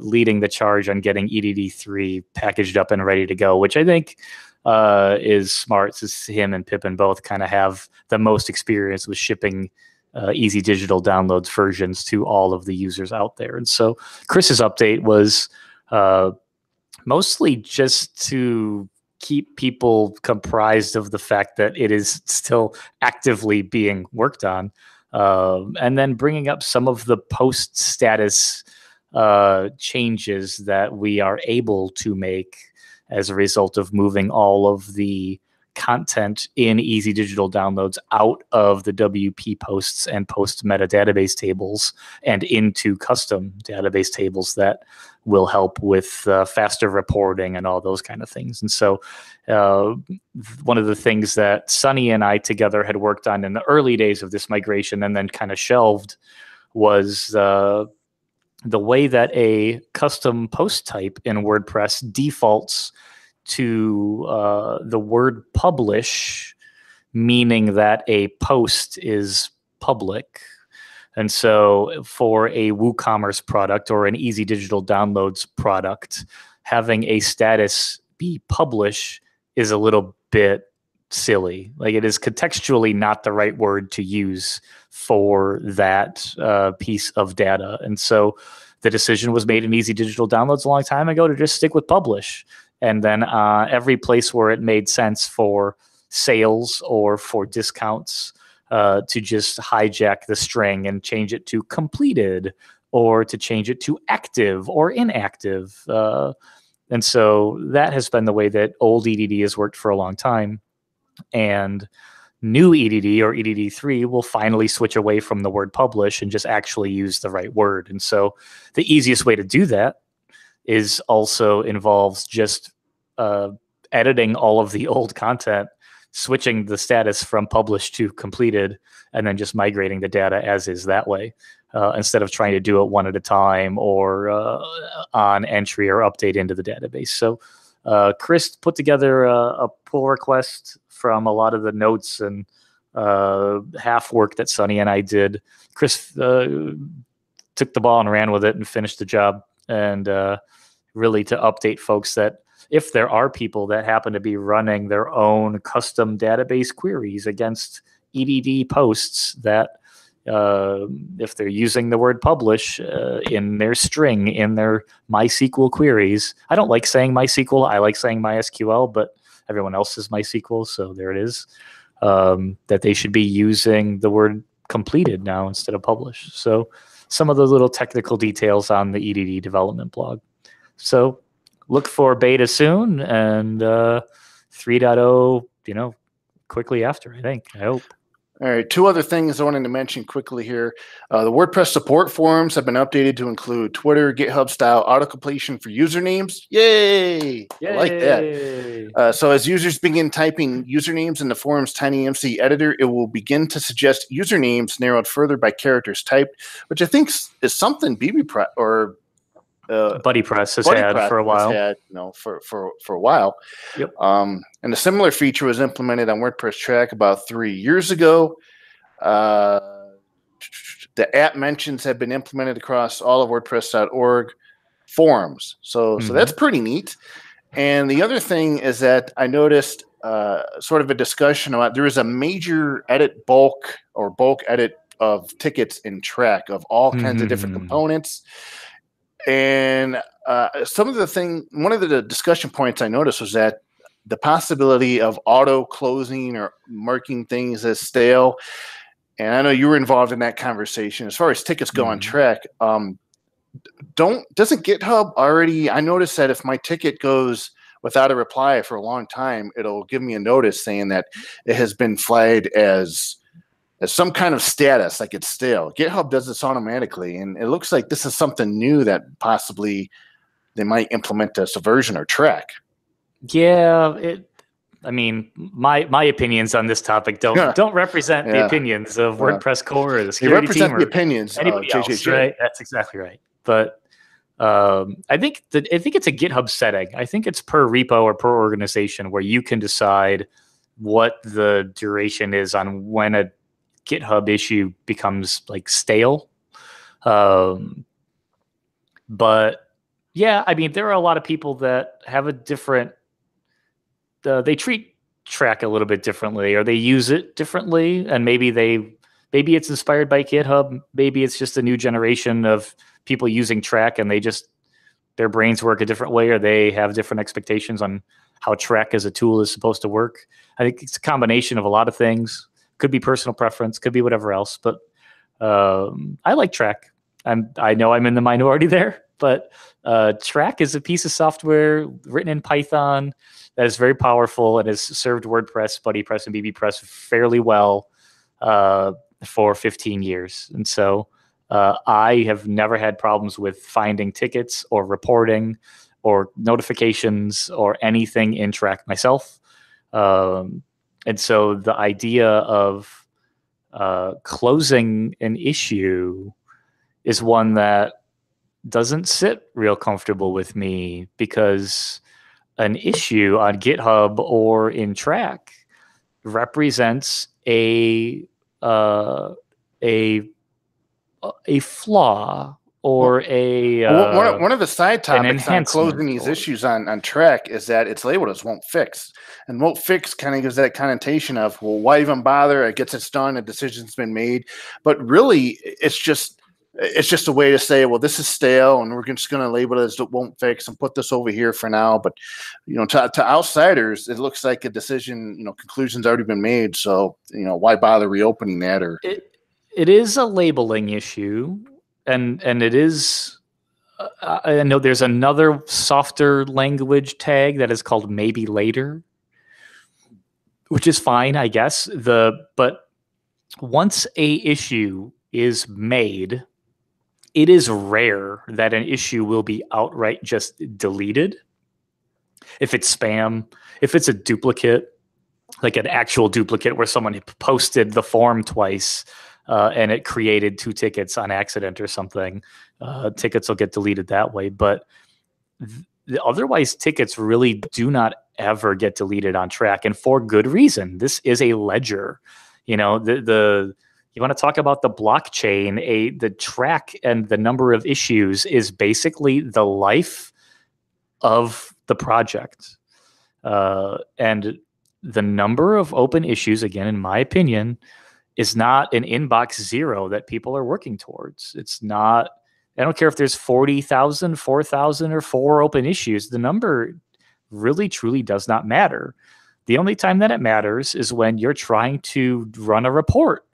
leading the charge on getting EDD3 packaged up and ready to go, which I think is smart, since him and Pippin both kind of have the most experience with shipping Easy Digital Downloads versions to all of the users out there. And so Chris's update was mostly just to keep people comprised of the fact that it is still actively being worked on, and then bringing up some of the post status changes that we are able to make as a result of moving all of the content in Easy Digital Downloads out of the WP posts and post meta database tables and into custom database tables that will help with faster reporting and all those kind of things. And so one of the things that Sunny and I together had worked on in the early days of this migration and then kind of shelved was the way that a custom post type in WordPress defaults to the word publish, meaning that a post is public. And so for a WooCommerce product or an Easy Digital Downloads product, having a status be publish is a little bit silly. Like, it is contextually not the right word to use for that piece of data. And so the decision was made in Easy Digital Downloads a long time ago to just stick with publish. And then every place where it made sense for sales or for discounts to just hijack the string and change it to completed, or to change it to active or inactive. And so that has been the way that old EDD has worked for a long time. And new EDD or EDD3 will finally switch away from the word publish and just actually use the right word. And so the easiest way to do that is also involves just editing all of the old content, switching the status from published to completed, and then just migrating the data as is that way, instead of trying to do it one at a time or on entry or update into the database. So Chris put together a pull request from a lot of the notes and half work that Sunny and I did. Chris took the ball and ran with it and finished the job, and really to update folks that if there are people that happen to be running their own custom database queries against EDD posts, that if they're using the word publish in their string, in their MySQL queries. I don't like saying MySQL. I like saying MySQL, but everyone else is MySQL, so there it is. That they should be using the word completed now instead of publish. So some of the little technical details on the EDD development blog. So look for beta soon, and 3.0, quickly after, I hope. All right, two other things I wanted to mention quickly here. The WordPress support forums have been updated to include Twitter, GitHub-style auto-completion for usernames. Yay! I like that. So as users begin typing usernames in the forum's TinyMC editor, it will begin to suggest usernames narrowed further by characters typed, which I think is something BB or BuddyPress has had for a while. For a while. Yep. And a similar feature was implemented on WordPress Track about 3 years ago. The app mentions have been implemented across all of WordPress.org forums. So that's pretty neat. And the other thing is that I noticed sort of a discussion about there is a major bulk edit of tickets in Track of all kinds of different components. And one of the discussion points I noticed was that the possibility of auto closing or marking things as stale. And I know you were involved in that conversation. As far as tickets go on Track, doesn't GitHub already? I noticed that if my ticket goes without a reply for a long time, it'll give me a notice saying that it has been flagged as some kind of status, like it's stale. GitHub does this automatically, and it looks like this is something new that possibly they might implement as a version or Track. Yeah, my opinions on this topic don't represent the opinions of WordPress core or the security team or the opinions anybody else, right? That's exactly right. But I think it's a GitHub setting. I think it's per repo or per organization where you can decide what the duration is on when a GitHub issue becomes like stale. But yeah, I mean, there are a lot of people that have a different, they treat Track a little bit differently, or they use it differently. And maybe it's inspired by GitHub. Maybe it's just a new generation of people using Track and their brains work a different way, or they have different expectations on how Track as a tool is supposed to work. I think it's a combination of a lot of things. Could be personal preference, could be whatever else. But I like Track. I know I'm in the minority there, but Track is a piece of software written in Python that is very powerful and has served WordPress, BuddyPress, and BBPress fairly well for 15 years. And so I have never had problems with finding tickets or reporting or notifications or anything in Track myself. And so the idea of closing an issue is one that doesn't sit real comfortable with me, because an issue on GitHub or in Track represents a flaw or one of the side topics on closing these issues on Track is that it's labeled as won't fix, and won't fix kind of gives that connotation of, well, why even bother? It gets it's done, a decision's been made, but really it's just a way to say, well, this is stale, and we're just going to label it as it won't fix and put this over here for now. But to outsiders, it looks like a decision, conclusion's already been made. So why bother reopening that? Or it is a labeling issue. And it is, I know there's another softer language tag that is called maybe later, which is fine, I guess. But once a issue is made, it is rare that an issue will be outright just deleted. If it's spam, if it's a duplicate, like an actual duplicate where someone posted the form twice, and it created 2 tickets on accident or something, tickets will get deleted that way. But otherwise, tickets really do not ever get deleted on Track, and for good reason. This is a ledger. You want to talk about the blockchain, the Track and the number of issues is basically the life of the project. And the number of open issues, again, in my opinion, is not an inbox zero that people are working towards. It's not, I don't care if there's 40,000, 4,000, or 4 open issues. The number really, truly does not matter. The only time that it matters is when you're trying to run a report.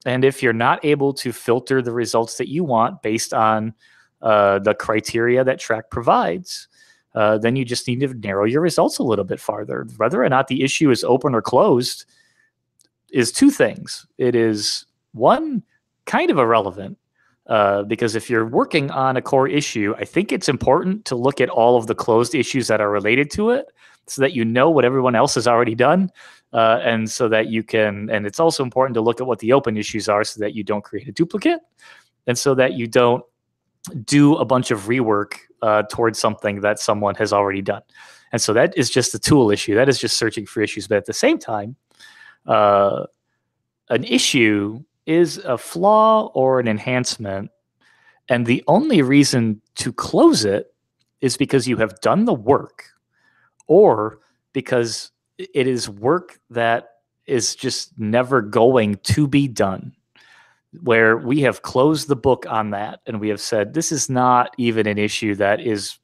And if you're not able to filter the results that you want based on the criteria that Track provides, then you just need to narrow your results a little bit farther. Whether or not the issue is open or closed, is two things. It is one, kind of irrelevant, because if you're working on a core issue, I think it's important to look at all of the closed issues that are related to it so that you know what everyone else has already done. And so that you can, and it's also important to look at what the open issues are so that you don't create a duplicate and so that you don't do a bunch of rework towards something that someone has already done. And so that is just a tool issue. That is just searching for issues. But at the same time, an issue is a flaw or an enhancement. And the only reason to close it is because you have done the work or because it is work that is just never going to be done, where we have closed the book on that and we have said, this is not even an issue that is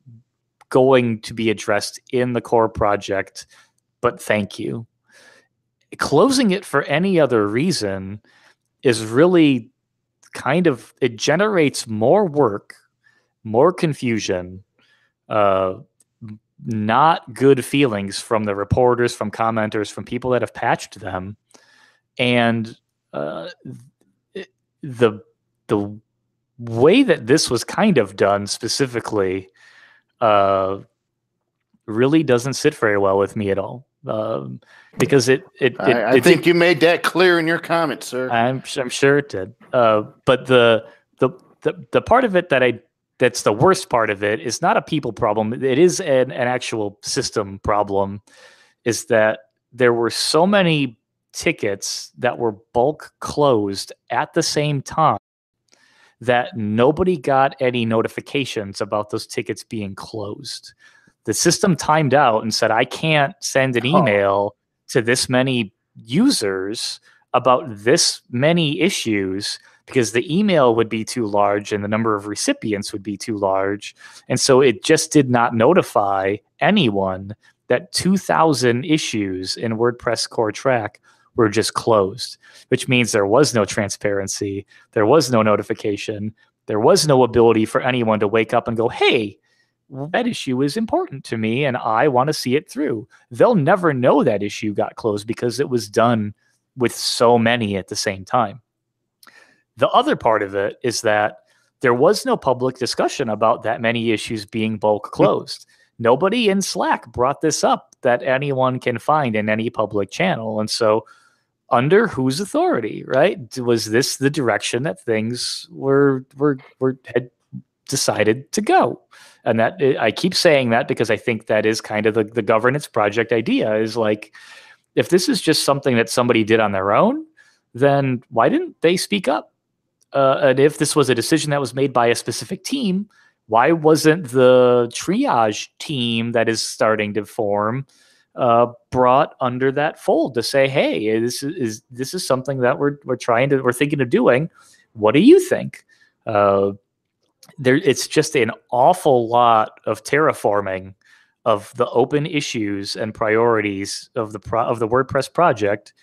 going to be addressed in the core project, but thank you. Closing it for any other reason is really kind of, it generates more work, more confusion, not good feelings from the reporters, from commenters, from people that have patched them. And the way that this was kind of done specifically really doesn't sit very well with me at all. Because I think you made that clear in your comments, sir. I'm sure it did. But the part of it that's the worst part of it is not a people problem. It is an actual system problem. Is that there were so many tickets that were bulk closed at the same time that nobody got any notifications about those tickets being closed. The system timed out and said, I can't send an email to this many users about this many issues because the email would be too large and the number of recipients would be too large. And so it just did not notify anyone that 2,000 issues in WordPress core track were just closed, which means there was no transparency. There was no notification. There was no ability for anyone to wake up and go, hey, that issue is important to me and I want to see it through. They'll never know that issue got closed because it was done with so many at the same time. The other part of it is that there was no public discussion about that many issues being bulk closed. Nobody in Slack brought this up that anyone can find in any public channel. And so under whose authority, right? Was this the direction that things had decided to go? And that I keep saying that because I think that is kind of the governance project idea is like, if this is just something that somebody did on their own, then why didn't they speak up? And if this was a decision that was made by a specific team, why wasn't the triage team that is starting to form brought under that fold to say, hey, this is something that we're thinking of doing. What do you think? It's just an awful lot of terraforming of the open issues and priorities of the WordPress project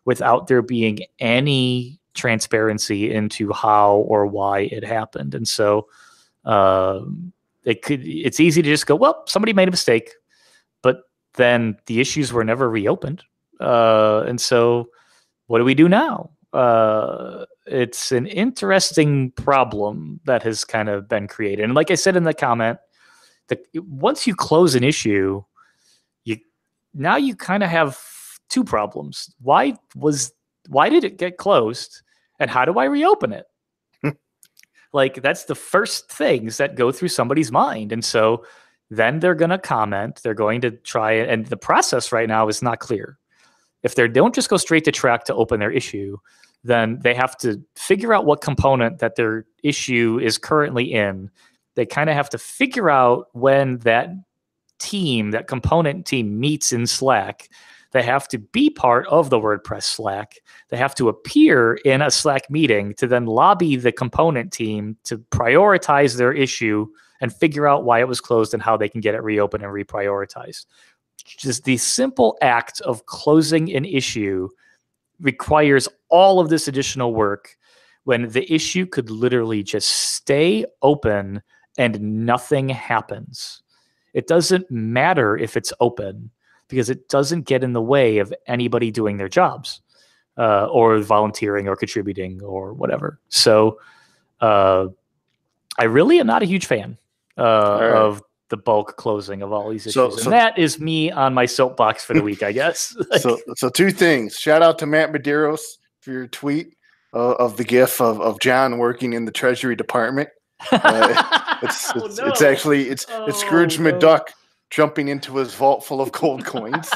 without there being any transparency into how or why it happened. And so it's easy to just go, well, somebody made a mistake, but then the issues were never reopened. And so what do we do now? It's an interesting problem that has kind of been created. And like I said in the comment, once you close an issue, now you kind of have two problems. Why did it get closed? And how do I reopen it? Like, that's the first things that go through somebody's mind. And so then they're going to comment. They're going to try it. And the process right now is not clear. If they don't just go straight to track to open their issue, then they have to figure out what component that their issue is currently in. They kind of have to figure out when that component team meets in Slack. They have to be part of the WordPress Slack. They have to appear in a Slack meeting to then lobby the component team to prioritize their issue and figure out why it was closed and how they can get it reopened and reprioritized. Just the simple act of closing an issue requires all of this additional work when the issue could literally just stay open and nothing happens. It doesn't matter if it's open, because it doesn't get in the way of anybody doing their jobs. or volunteering or contributing or whatever. So I really am not a huge fan of the bulk closing of all these issues. And that is me on my soapbox for the week, I guess. So two things. Shout out to Matt Medeiros for your tweet of the gif of John working in the Treasury Department. It's actually Scrooge McDuck jumping into his vault full of gold coins.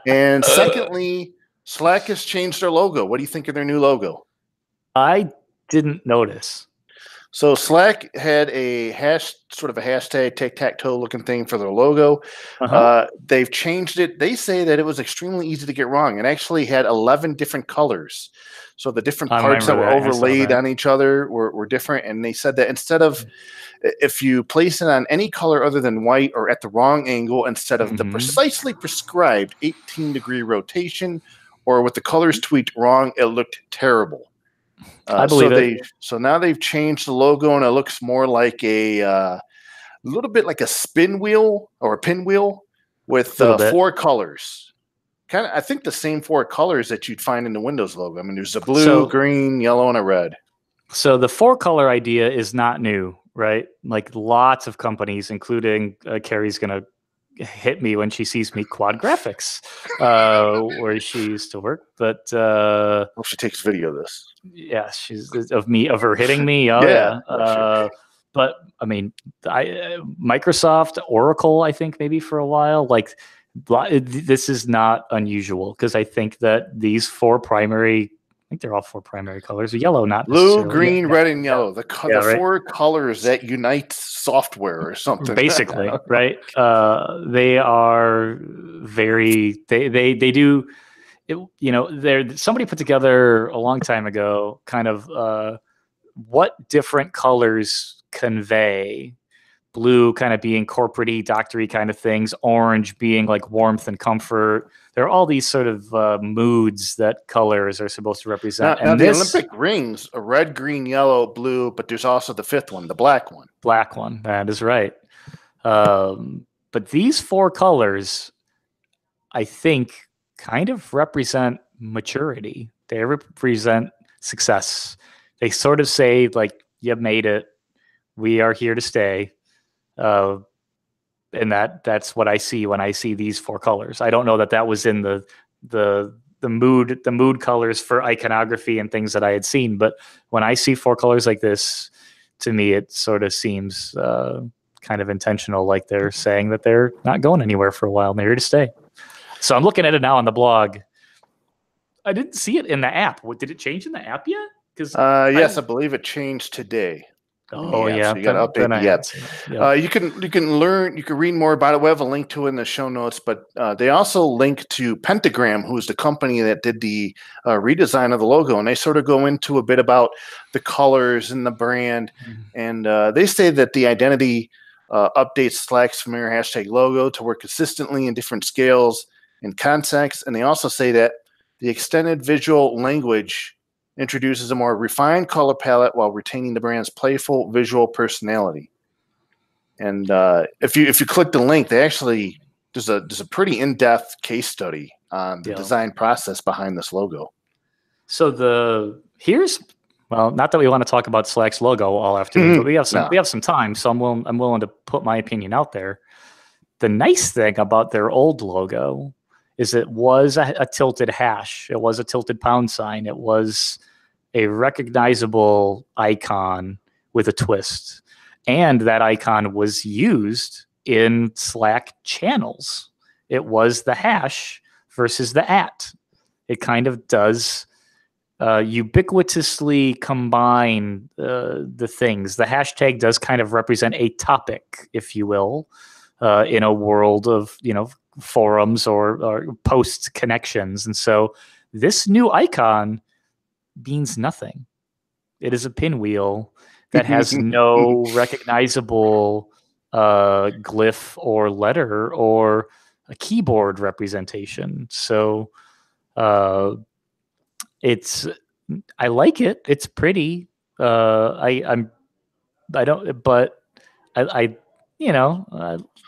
And secondly, Slack has changed their logo. What do you think of their new logo? I didn't notice. So Slack had a hashtag tic-tac-toe looking thing for their logo. They've changed it. They say that it was extremely easy to get wrong. It actually had 11 different colors. So the different parts that were overlaid on each other were different. And they said that instead of, if you place it on any color other than white or at the wrong angle, instead of the precisely prescribed 18-degree rotation or with the colors tweaked wrong, it looked terrible. I believe it. So now they've changed the logo, and it looks more like a little bit like a spin wheel or a pinwheel with 4 colors. Kind of, I think the same 4 colors that you'd find in the Windows logo. I mean, there's a blue, green, yellow, and a red. So the 4-color idea is not new, right? Like lots of companies, including Carrie's going to hit me when she sees me Quad Graphics, where she used to work. But she takes video of this. Yeah, she's of her hitting me. Oh yeah. Sure. But I mean, Microsoft, Oracle, I think maybe for a while, like this is not unusual because I think that these 4 primary. I think they're all 4 primary colors: yellow, not blue, green, red, and yellow. The 4 colors that unite software or something. Basically, right? They are very. They do. Somebody put together a long time ago, kind of what different colors convey. Blue kind of being corporate-y, doctor-y kind of things. Orange being like warmth and comfort. There are all these sort of moods that colors are supposed to represent. Now the Olympic rings are red, green, yellow, blue, but there's also the 5th one, the black one. Black one, that is right. But these 4 colors, I think, kind of represent maturity. They represent success. They sort of say, like, you made it. We are here to stay. And that's what I see when I see these 4 colors. I don't know that was in the mood colors for iconography and things that I had seen, but when I see 4 colors like this, to me it sort of seems kind of intentional, like they're saying that they're not going anywhere for a while and they're here to stay. So I'm looking at it now on the blog. I didn't see it in the app. Did it change in the app yet? Because yes, I believe it changed today. Oh yeah, so you got to update the app. Yep. You can read more about it. We have a link to it in the show notes, but they also link to Pentagram, who's the company that did the redesign of the logo, and they sort of go into a bit about the colors and the brand, and they say that the identity updates Slack's familiar hashtag logo to work consistently in different scales and contexts, and they also say that the extended visual language introduces a more refined color palette while retaining the brand's playful visual personality. And if you click the link, they actually there's a pretty in-depth case study on the design process behind this logo. So not that we want to talk about Slack's logo all afternoon, but we have some time, so I'm willing to put my opinion out there. The nice thing about their old logo is it was a tilted hash. It was a tilted pound sign. It was a recognizable icon with a twist. And that icon was used in Slack channels. It was the hash versus the @. It kind of does ubiquitously combine the things. The hashtag does kind of represent a topic, if you will, in a world of, forums or post connections. And so this new icon means nothing. It is a pinwheel that has no recognizable glyph or letter or a keyboard representation. So I like it. It's pretty.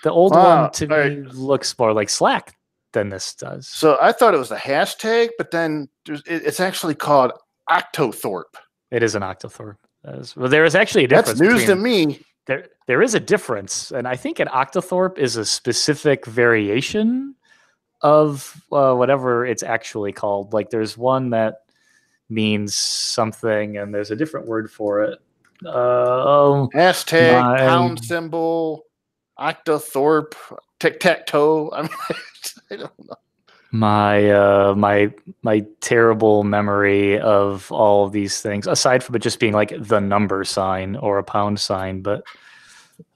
The old one to me looks more like Slack than this does. So I thought it was a hashtag, but then it's actually called Octothorpe. It is an octothorpe. Well, there is actually a difference. That's news to me. There is a difference, and I think an octothorpe is a specific variation of whatever it's actually called. Like there's one that means something, and there's a different word for it. Hashtag pound symbol, Octothorpe, tic-tac-toe. I mean, I don't know. My terrible memory of all of these things, aside from it just being like the number sign or a pound sign, but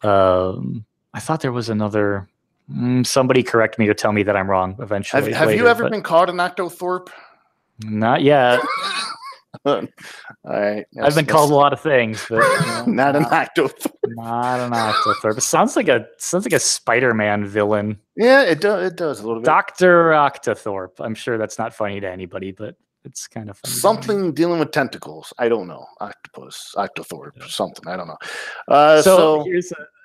I thought there was another. Somebody correct me or tell me that I'm wrong eventually. Have you ever been called an Octothorpe? Not yet. All right. I've been called a lot of things, but not an Octothorpe. Not an Octothorpe. It sounds like a Spider-Man villain. Yeah, it does. It does a little bit. Dr. Octothorpe. I'm sure that's not funny to anybody, but it's kind of funny. Something dealing with tentacles. I don't know. Octopus, Octothorpe, something. I don't know. So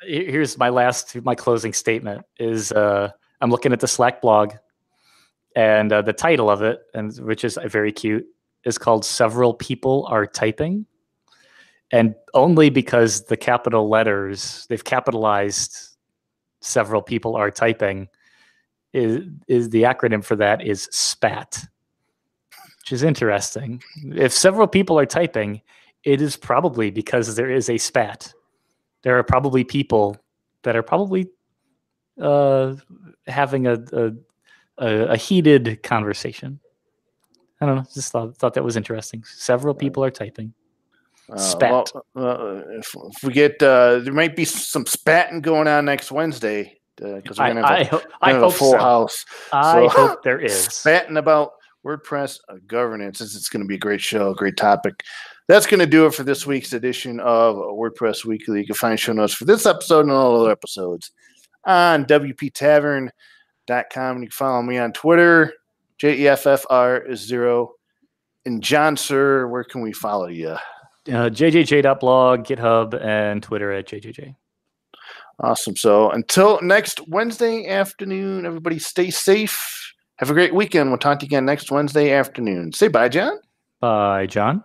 here's my closing statement is I'm looking at the Slack blog, and the title of it, and which is very cute, is called "Several People Are Typing," and only because the capital letters they've capitalized "Several People Are Typing" is the acronym for that is SPAT, which is interesting. If several people are typing, it is probably because there is a spat. There are probably people that are probably having a heated conversation. I don't know. Just thought that was interesting. Several people are typing. Spat. If we get, there might be some spatting going on next Wednesday because we're gonna have a full house. I hope there is spatting about WordPress governance. It's going to be a great show, great topic. That's going to do it for this week's edition of WordPress Weekly. You can find show notes for this episode and all other episodes on WPTavern.com. And you can follow me on Twitter, JEFFR0. And John, sir, where can we follow you? JJJ.blog, GitHub, and Twitter at JJJ. Awesome. So until next Wednesday afternoon, everybody stay safe. Have a great weekend. We'll talk to you again next Wednesday afternoon. Say bye, John. Bye, John.